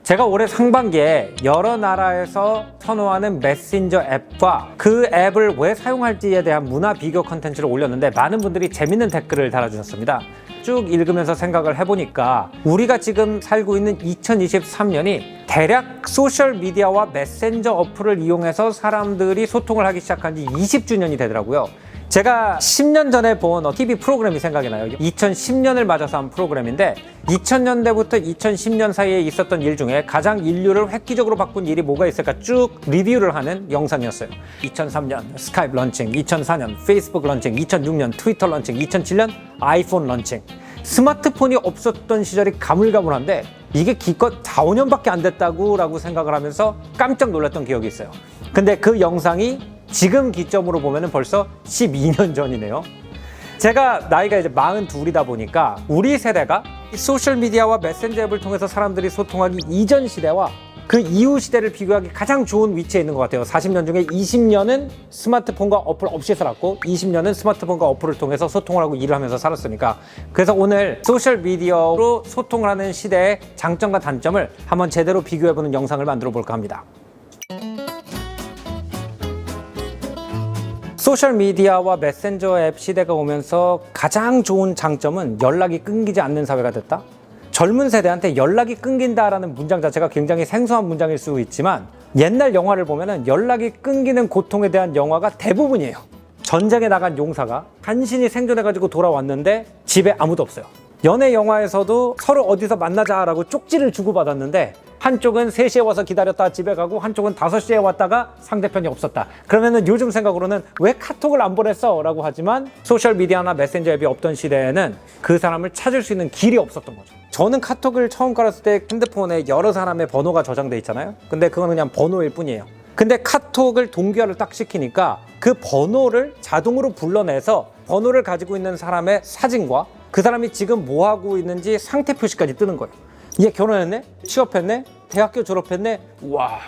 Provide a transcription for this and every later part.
제가 올해 상반기에 여러 나라에서 선호하는 메신저 앱과 그 앱을 왜 사용할지에 대한 문화 비교 컨텐츠를 올렸는데 많은 분들이 재밌는 댓글을 달아주셨습니다. 쭉 읽으면서 생각을 해보니까 우리가 지금 살고 있는 2023년이 대략 소셜미디어와 메신저 어플을 이용해서 사람들이 소통을 하기 시작한 지 20주년이 되더라고요. 제가 10년 전에 본 TV 프로그램이 생각이 나요. 2010년을 맞아서 한 프로그램인데 2000년대부터 2010년 사이에 있었던 일 중에 가장 인류를 획기적으로 바꾼 일이 뭐가 있을까 쭉 리뷰를 하는 영상이었어요. 2003년 스카이프 런칭, 2004년 페이스북 런칭, 2006년 트위터 런칭, 2007년 아이폰 런칭. 스마트폰이 없었던 시절이 가물가물한데 이게 기껏 4, 5년밖에 안 됐다고 생각을 하면서 깜짝 놀랐던 기억이 있어요. 근데 그 영상이 지금 기점으로 보면은 벌써 12년 전이네요. 제가 나이가 이제 42이다 보니까 우리 세대가 소셜미디어와 메신저 앱을 통해서 사람들이 소통하기 이전 시대와 그 이후 시대를 비교하기 가장 좋은 위치에 있는 것 같아요. 40년 중에 20년은 스마트폰과 어플 없이 살았고 20년은 스마트폰과 어플을 통해서 소통을 하고 일을 하면서 살았으니까, 그래서 오늘 소셜미디어로 소통을 하는 시대의 장점과 단점을 한번 제대로 비교해보는 영상을 만들어 볼까 합니다. 소셜미디어와 메신저 앱 시대가 오면서 가장 좋은 장점은 연락이 끊기지 않는 사회가 됐다. 젊은 세대한테 연락이 끊긴다라는 문장 자체가 굉장히 생소한 문장일 수 있지만 옛날 영화를 보면은 연락이 끊기는 고통에 대한 영화가 대부분이에요. 전쟁에 나간 용사가 간신히 생존해가지고 돌아왔는데 집에 아무도 없어요. 연애 영화에서도 서로 어디서 만나자라고 쪽지를 주고받았는데 한쪽은 3시에 와서 기다렸다 집에 가고 한쪽은 5시에 왔다가 상대편이 없었다. 그러면은 요즘 생각으로는 왜 카톡을 안 보냈어? 라고 하지만 소셜미디어나 메신저 앱이 없던 시대에는 그 사람을 찾을 수 있는 길이 없었던 거죠. 저는 카톡을 처음 깔았을 때 핸드폰에 여러 사람의 번호가 저장돼 있잖아요. 근데 그건 그냥 번호일 뿐이에요. 근데 카톡을 동기화를 딱 시키니까 그 번호를 자동으로 불러내서 번호를 가지고 있는 사람의 사진과 그 사람이 지금 뭐 하고 있는지 상태 표시까지 뜨는 거예요. 얘 결혼했네? 취업했네? 대학교 졸업했네? 와,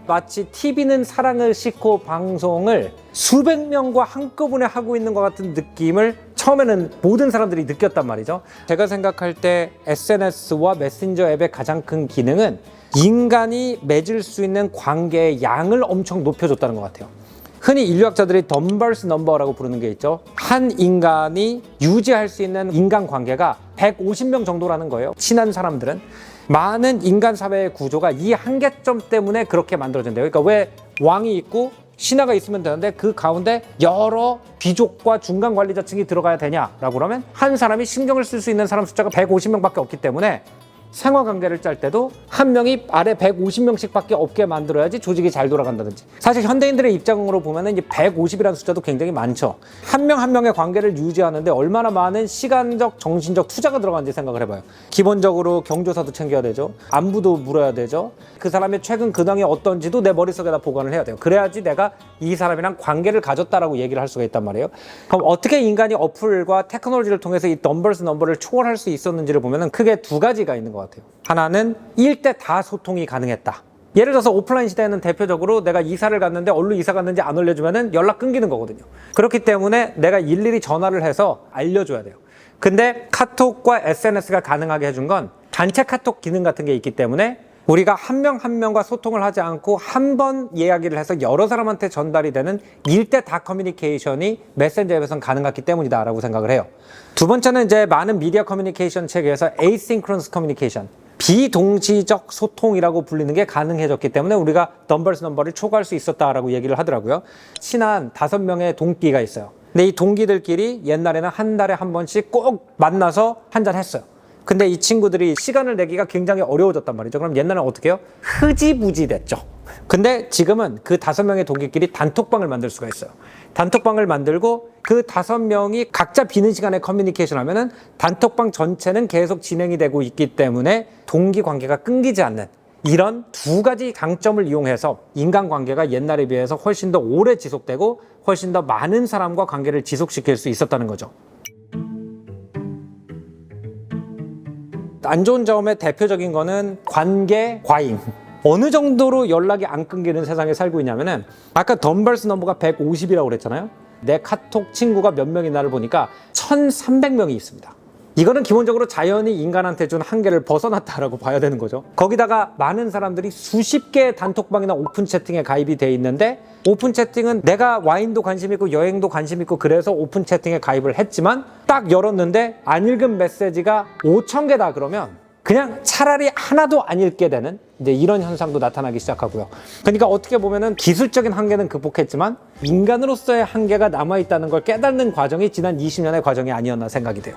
마치 TV는 사랑을 싣고 방송을 수백 명과 한꺼번에 하고 있는 것 같은 느낌을 처음에는 모든 사람들이 느꼈단 말이죠. 제가 생각할 때 SNS와 메신저 앱의 가장 큰 기능은 인간이 맺을 수 있는 관계의 양을 엄청 높여줬다는 것 같아요. 흔히 인류학자들이 덤벌스 넘버라고 부르는 게 있죠. 한 인간이 유지할 수 있는 인간관계가 150명 정도라는 거예요. 친한 사람들은. 많은 인간 사회의 구조가 이 한계점 때문에 그렇게 만들어진대요. 그러니까 왜 왕이 있고 신하가 있으면 되는데 그 가운데 여러 귀족과 중간 관리자층이 들어가야 되냐라고 그러면 한 사람이 신경을 쓸 수 있는 사람 숫자가 150명밖에 없기 때문에 생활관계를 짤 때도 한 명이 아래 150명씩 밖에 없게 만들어야지 조직이 잘 돌아간다든지. 사실 현대인들의 입장으로 보면은 이제 150이라는 숫자도 굉장히 많죠. 한 명 한 명의 관계를 유지하는데 얼마나 많은 시간적, 정신적 투자가 들어가는지 생각을 해봐요. 기본적으로 경조사도 챙겨야 되죠. 안부도 물어야 되죠. 그 사람의 최근 근황이 어떤지도 내 머릿속에다 보관을 해야 돼요. 그래야지 내가 이 사람이랑 관계를 가졌다라고 얘기를 할 수가 있단 말이에요. 그럼 어떻게 인간이 어플과 테크놀로지를 통해서 이 덤벌스 넘버를 초월할 수 있었는지를 보면은 크게 두 가지가 있는 것 같아요. 하나는 일대 다 소통이 가능했다. 예를 들어서 오프라인 시대에는 대표적으로 내가 이사를 갔는데 어디로 이사 갔는지 안 알려주면은 연락 끊기는 거거든요. 그렇기 때문에 내가 일일이 전화를 해서 알려줘야 돼요. 근데 카톡과 SNS가 가능하게 해준 건 단체 카톡 기능 같은 게 있기 때문에 우리가 한 명 한 명과 소통을 하지 않고 한 번 이야기를 해서 여러 사람한테 전달이 되는 일대 다 커뮤니케이션이 메신저 앱에서는 가능하기 때문이다라고 생각을 해요. 두 번째는 이제 많은 미디어 커뮤니케이션 체계에서 asynchronous communication, 비동시적 소통이라고 불리는 게 가능해졌기 때문에 우리가 덤벌스 넘버를 초과할 수 있었다라고 얘기를 하더라고요. 친한 5명의 동기가 있어요. 근데 이 동기들끼리 옛날에는 한 달에 한 번씩 꼭 만나서 한잔 했어요. 근데 이 친구들이 시간을 내기가 굉장히 어려워졌단 말이죠. 그럼 옛날에는 어떻게 해요? 흐지부지 됐죠. 근데 지금은 그 5명의 동기끼리 단톡방을 만들 수가 있어요. 단톡방을 만들고 그 5명이 각자 비는 시간에 커뮤니케이션 하면은 단톡방 전체는 계속 진행이 되고 있기 때문에 동기 관계가 끊기지 않는, 이런 두 가지 강점을 이용해서 인간관계가 옛날에 비해서 훨씬 더 오래 지속되고 훨씬 더 많은 사람과 관계를 지속시킬 수 있었다는 거죠. 안 좋은 점의 대표적인 거는 관계 과잉. 어느 정도로 연락이 안 끊기는 세상에 살고 있냐면은 아까 덤벌스 넘버가 150이라고 그랬잖아요. 내 카톡 친구가 몇 명이 나를 보니까 1,300명이 있습니다. 이거는 기본적으로 자연이 인간한테 준 한계를 벗어났다라고 봐야 되는 거죠. 거기다가 많은 사람들이 수십 개의 단톡방이나 오픈 채팅에 가입이 돼 있는데, 오픈 채팅은 내가 와인도 관심 있고 여행도 관심 있고 그래서 오픈 채팅에 가입을 했지만 딱 열었는데 안 읽은 메시지가 5,000개다 그러면 그냥 차라리 하나도 안 읽게 되는 이제 이런 현상도 나타나기 시작하고요. 그러니까 어떻게 보면은 기술적인 한계는 극복했지만 인간으로서의 한계가 남아있다는 걸 깨닫는 과정이 지난 20년의 과정이 아니었나 생각이 돼요.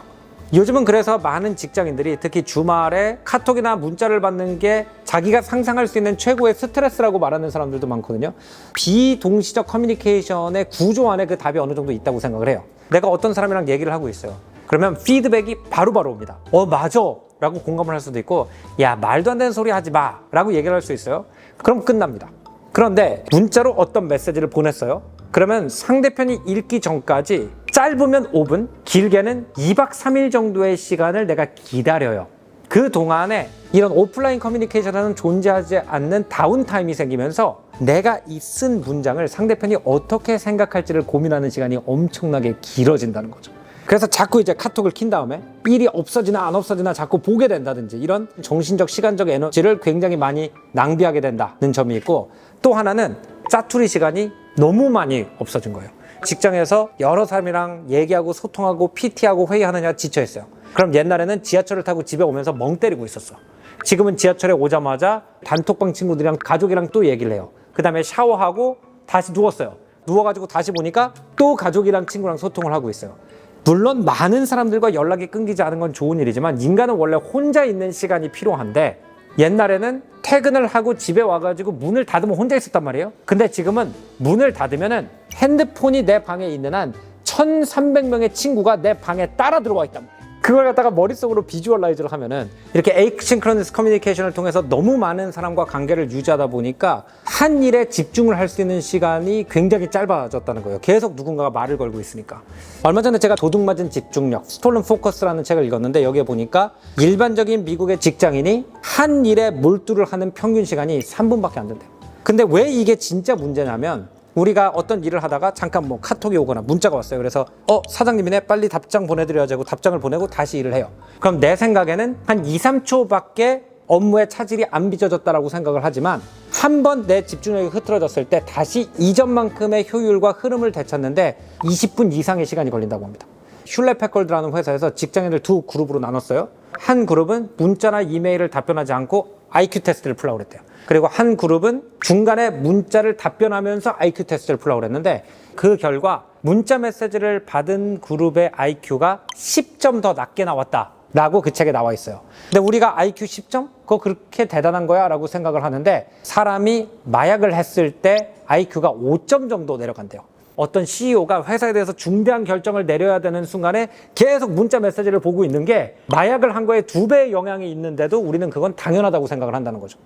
요즘은 그래서 많은 직장인들이 특히 주말에 카톡이나 문자를 받는 게 자기가 상상할 수 있는 최고의 스트레스라고 말하는 사람들도 많거든요. 비동시적 커뮤니케이션의 구조 안에 그 답이 어느 정도 있다고 생각을 해요. 내가 어떤 사람이랑 얘기를 하고 있어요. 그러면 피드백이 바로바로 옵니다. 맞아 라고 공감을 할 수도 있고, 야 말도 안 되는 소리 하지 마 라고 얘기를 할 수 있어요. 그럼 끝납니다. 그런데 문자로 어떤 메시지를 보냈어요. 그러면 상대편이 읽기 전까지 짧으면 5분, 길게는 2박 3일 정도의 시간을 내가 기다려요. 그 동안에 이런 오프라인 커뮤니케이션은 존재하지 않는 다운타임이 생기면서 내가 이 쓴 문장을 상대편이 어떻게 생각할지를 고민하는 시간이 엄청나게 길어진다는 거죠. 그래서 자꾸 이제 카톡을 킨 다음에 일이 없어지나 안 없어지나 자꾸 보게 된다든지 이런 정신적, 시간적 에너지를 굉장히 많이 낭비하게 된다는 점이 있고, 또 하나는 짜투리 시간이 너무 많이 없어진 거예요. 직장에서 여러 사람이랑 얘기하고 소통하고 PT하고 회의하느냐 지쳐있어요. 그럼 옛날에는 지하철을 타고 집에 오면서 멍 때리고 있었어. 지금은 지하철에 오자마자 단톡방 친구들이랑 가족이랑 또 얘기를 해요. 그 다음에 샤워하고 다시 누웠어요. 누워가지고 다시 보니까 또 가족이랑 친구랑 소통을 하고 있어요. 물론 많은 사람들과 연락이 끊기지 않은 건 좋은 일이지만 인간은 원래 혼자 있는 시간이 필요한데, 옛날에는 퇴근을 하고 집에 와가지고 문을 닫으면 혼자 있었단 말이에요. 근데 지금은 문을 닫으면은 핸드폰이 내 방에 있는 한 1,300명의 친구가 내 방에 따라 들어와 있단 말이에요. 그걸 갖다가 머릿속으로 비주얼라이즈를 하면은 이렇게 에이싱크로너스 커뮤니케이션을 통해서 너무 많은 사람과 관계를 유지하다 보니까 한 일에 집중을 할 수 있는 시간이 굉장히 짧아졌다는 거예요. 계속 누군가가 말을 걸고 있으니까. 얼마 전에 제가 도둑맞은 집중력, 스톨른 포커스라는 책을 읽었는데, 여기에 보니까 일반적인 미국의 직장인이 한 일에 몰두를 하는 평균 시간이 3분밖에 안 된대요. 근데 왜 이게 진짜 문제냐면, 우리가 어떤 일을 하다가 잠깐 뭐 카톡이 오거나 문자가 왔어요. 그래서 사장님이네, 빨리 답장 보내드려야지 하고 답장을 보내고 다시 일을 해요. 그럼 내 생각에는 한 2, 3초밖에 업무의 차질이 안 빚어졌다라고 생각을 하지만, 한 번 내 집중력이 흐트러졌을 때 다시 이전만큼의 효율과 흐름을 되찾는데 20분 이상의 시간이 걸린다고 합니다. 슐레패컬드라는 회사에서 직장인들 두 그룹으로 나눴어요. 한 그룹은 문자나 이메일을 답변하지 않고 IQ 테스트를 풀라고 그랬대요. 그리고 한 그룹은 중간에 문자를 답변하면서 IQ 테스트를 풀라고 그랬는데, 그 결과 문자 메시지를 받은 그룹의 IQ가 10점 더 낮게 나왔다 라고 그 책에 나와 있어요. 근데 우리가 IQ 10점? 그거 그렇게 대단한 거야? 라고 생각을 하는데, 사람이 마약을 했을 때 IQ가 5점 정도 내려간대요. 어떤 CEO가 회사에 대해서 중대한 결정을 내려야 되는 순간에 계속 문자 메시지를 보고 있는 게 마약을 한 거에 2배의 영향이 있는데도 우리는 그건 당연하다고 생각을 한다는 거죠.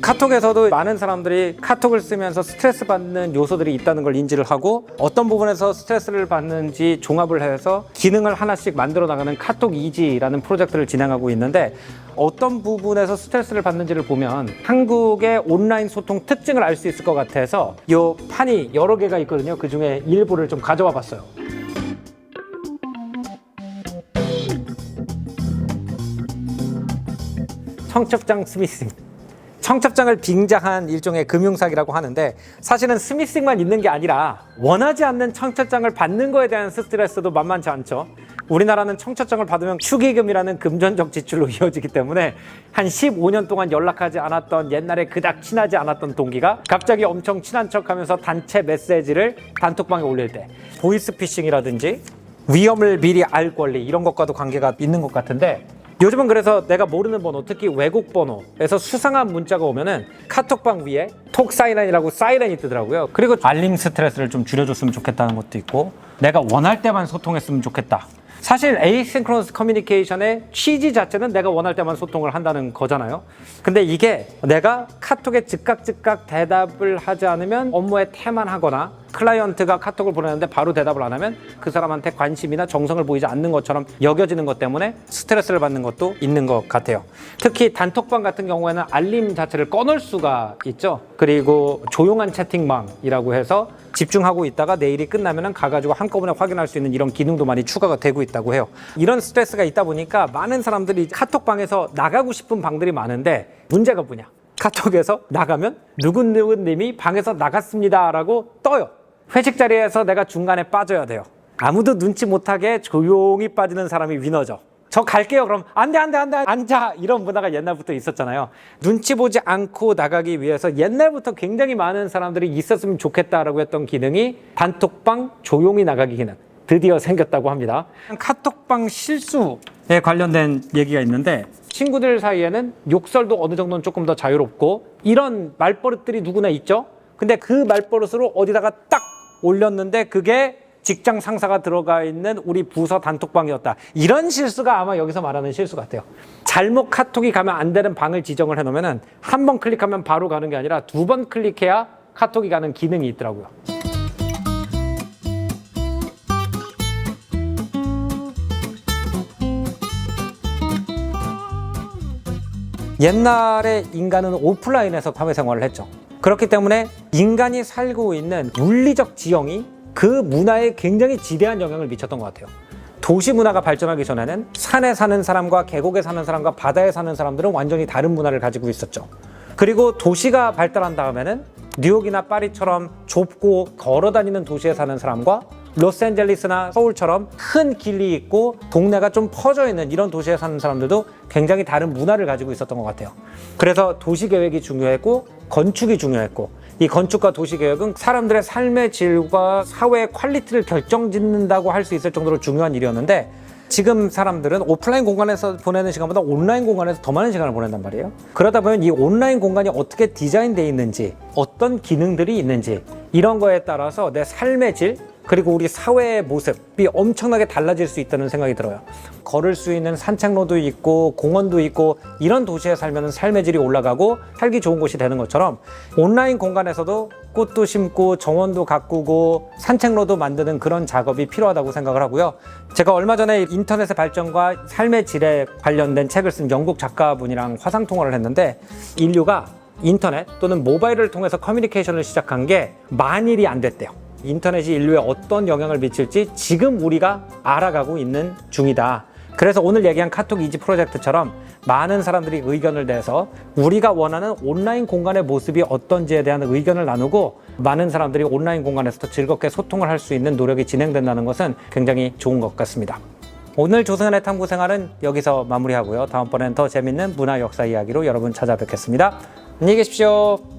카톡에서도 많은 사람들이 카톡을 쓰면서 스트레스 받는 요소들이 있다는 걸 인지를 하고, 어떤 부분에서 스트레스를 받는지 종합을 해서 기능을 하나씩 만들어 나가는 카톡 이지라는 프로젝트를 진행하고 있는데, 어떤 부분에서 스트레스를 받는지를 보면 한국의 온라인 소통 특징을 알 수 있을 것 같아서 이 판이 여러 개가 있거든요. 그 중에 일부를 좀 가져와 봤어요. 청첩장 스미싱. 청첩장을 빙자한 일종의 금융사기라고 하는데, 사실은 스미싱만 있는 게 아니라 원하지 않는 청첩장을 받는 거에 대한 스트레스도 만만치 않죠. 우리나라는 청첩장을 받으면 축의금이라는 금전적 지출로 이어지기 때문에 한 15년 동안 연락하지 않았던, 옛날에 그닥 친하지 않았던 동기가 갑자기 엄청 친한 척하면서 단체 메시지를 단톡방에 올릴 때, 보이스피싱이라든지 위험을 미리 알 권리, 이런 것과도 관계가 있는 것 같은데, 요즘은 그래서 내가 모르는 번호, 특히 외국 번호에서 수상한 문자가 오면은 카톡방 위에 톡 사이렌이라고 사이렌이 뜨더라고요. 그리고 알림 스트레스를 좀 줄여줬으면 좋겠다는 것도 있고, 내가 원할 때만 소통했으면 좋겠다. 사실 에이싱크로너스 커뮤니케이션의 취지 자체는 내가 원할 때만 소통을 한다는 거잖아요. 근데 이게 내가 카톡에 즉각 대답을 하지 않으면 업무에 태만하거나 클라이언트가 카톡을 보내는데 바로 대답을 안 하면 그 사람한테 관심이나 정성을 보이지 않는 것처럼 여겨지는 것 때문에 스트레스를 받는 것도 있는 것 같아요. 특히 단톡방 같은 경우에는 알림 자체를 꺼놓을 수가 있죠. 그리고 조용한 채팅방이라고 해서 집중하고 있다가 내일이 끝나면 가가지고 한꺼번에 확인할 수 있는 이런 기능도 많이 추가가 되고 있다고 해요. 이런 스트레스가 있다 보니까 많은 사람들이 카톡방에서 나가고 싶은 방들이 많은데 문제가 뭐냐? 카톡에서 나가면 누군누군님이 방에서 나갔습니다 라고 떠요. 회식 자리에서 내가 중간에 빠져야 돼요. 아무도 눈치 못하게 조용히 빠지는 사람이 위너죠. 저 갈게요. 그럼 안 돼 앉아, 이런 문화가 옛날부터 있었잖아요. 눈치 보지 않고 나가기 위해서 옛날부터 굉장히 많은 사람들이 있었으면 좋겠다라고 했던 기능이 단톡방 조용히 나가기 기능, 드디어 생겼다고 합니다. 카톡방 실수에 관련된 얘기가 있는데, 친구들 사이에는 욕설도 어느 정도는 조금 더 자유롭고 이런 말버릇들이 누구나 있죠. 근데 그 말버릇으로 어디다가 딱 올렸는데 그게 직장 상사가 들어가 있는 우리 부서 단톡방이었다. 이런 실수가 아마 여기서 말하는 실수 같아요. 잘못 카톡이 가면 안 되는 방을 지정을 해놓으면 한 번 클릭하면 바로 가는 게 아니라 2번 클릭해야 카톡이 가는 기능이 있더라고요. 옛날에 인간은 오프라인에서 사회생활을 했죠. 그렇기 때문에 인간이 살고 있는 물리적 지형이 그 문화에 굉장히 지대한 영향을 미쳤던 것 같아요. 도시 문화가 발전하기 전에는 산에 사는 사람과 계곡에 사는 사람과 바다에 사는 사람들은 완전히 다른 문화를 가지고 있었죠. 그리고 도시가 발달한 다음에는 뉴욕이나 파리처럼 좁고 걸어다니는 도시에 사는 사람과 로스앤젤레스나 서울처럼 큰 길이 있고 동네가 좀 퍼져 있는 이런 도시에 사는 사람들도 굉장히 다른 문화를 가지고 있었던 것 같아요. 그래서 도시 계획이 중요했고 건축이 중요했고, 이 건축과 도시 계획은 사람들의 삶의 질과 사회의 퀄리티를 결정짓는다고 할 수 있을 정도로 중요한 일이었는데, 지금 사람들은 오프라인 공간에서 보내는 시간보다 온라인 공간에서 더 많은 시간을 보낸단 말이에요. 그러다 보면 이 온라인 공간이 어떻게 디자인되어 있는지, 어떤 기능들이 있는지, 이런 거에 따라서 내 삶의 질, 그리고 우리 사회의 모습이 엄청나게 달라질 수 있다는 생각이 들어요. 걸을 수 있는 산책로도 있고 공원도 있고 이런 도시에 살면 삶의 질이 올라가고 살기 좋은 곳이 되는 것처럼 온라인 공간에서도 꽃도 심고 정원도 가꾸고 산책로도 만드는 그런 작업이 필요하다고 생각을 하고요. 제가 얼마 전에 인터넷의 발전과 삶의 질에 관련된 책을 쓴 영국 작가분이랑 화상통화를 했는데, 인류가 인터넷 또는 모바일을 통해서 커뮤니케이션을 시작한 게 만일이 안 됐대요. 인터넷이 인류에 어떤 영향을 미칠지 지금 우리가 알아가고 있는 중이다. 그래서 오늘 얘기한 카톡 이지 프로젝트처럼 많은 사람들이 의견을 내서 우리가 원하는 온라인 공간의 모습이 어떤지에 대한 의견을 나누고 많은 사람들이 온라인 공간에서도 즐겁게 소통을 할 수 있는 노력이 진행된다는 것은 굉장히 좋은 것 같습니다. 오늘 조승현의 탐구생활은 여기서 마무리하고요. 다음번엔 더 재밌는 문화 역사 이야기로 여러분 찾아뵙겠습니다. 안녕히 계십시오.